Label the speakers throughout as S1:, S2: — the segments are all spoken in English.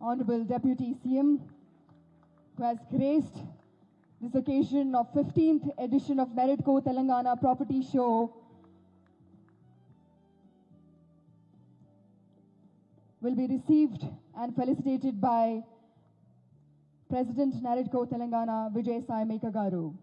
S1: Honorable Deputy CM, who has graced this occasion of 15th edition of Meritco Telangana Property Show, will be received and felicitated by President Meritco Telangana Vijay Sai Meka Garu.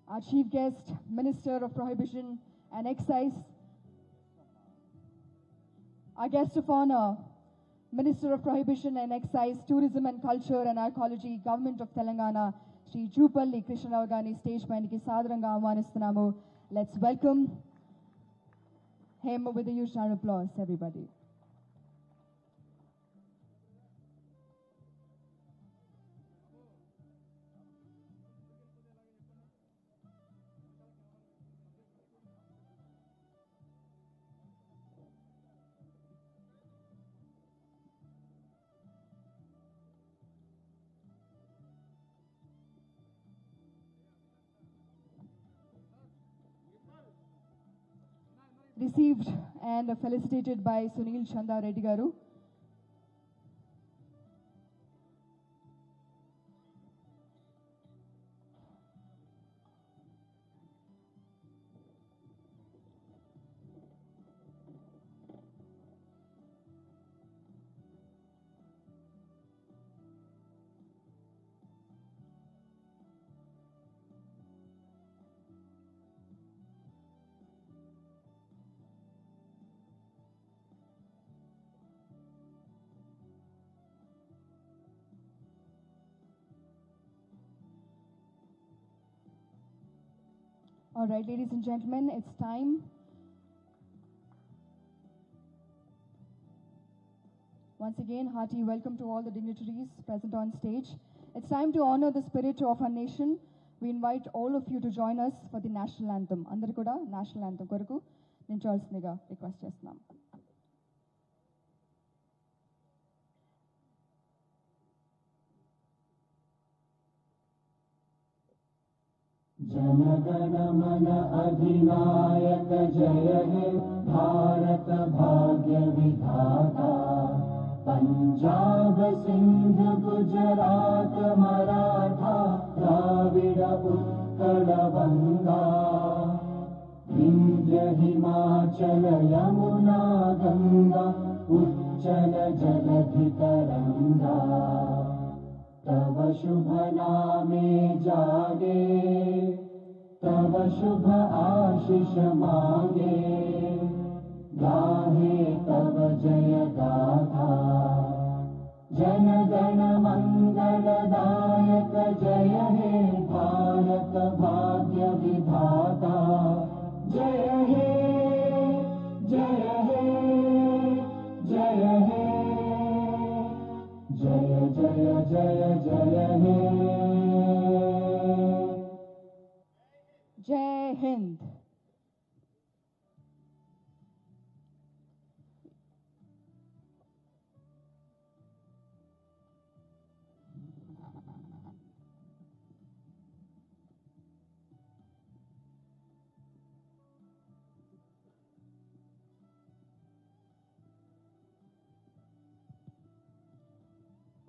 S1: Our chief guest, Minister of Prohibition and Excise. Our guest of honor, Minister of Prohibition and Excise, Tourism and Culture and Archaeology, Government of Telangana, Shri Jupalli Krishnarao Garni stage painiki sadaranga aahwanistunnamo. Let's welcome him with a huge round of applause, everybody. Received and felicitated by Sunil Chanda Reddy Garu. All right, ladies and gentlemen, it's time. Once again, hearty welcome to all the dignitaries present on stage. It's time to honor the spirit of our nation. We invite all of you to join us for the national anthem. Andaru kuda national anthem koraku ninchovalsinదిగా request చేస్తున్నాం.
S2: जनगण मन अधिनायक जय हे भारत भाग्य विधाता पंजाब सिंध गुजरात मराठा द्राविड उत्कल बंगा विंध्य हिमाचल यमुना गंगा उच्चल जलधि तरंगा तव शुभ नामे जागे तव शुभ आशीष मांगे गाहे तव जय गाथा जन गण मंगलदायक जय हे भारत भाग्य विधाता जय हे जय हे जय हे जय जय जय जय हे
S1: Jai Hind.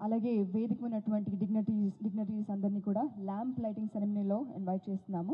S1: అలాగే వేదిక ఉన్నటువంటి డిగ్నిటరీస్ అందరినీ కూడా ల్యాంప్ లైటింగ్ సెరమనీలో ఇన్వైట్ చేస్తున్నాము.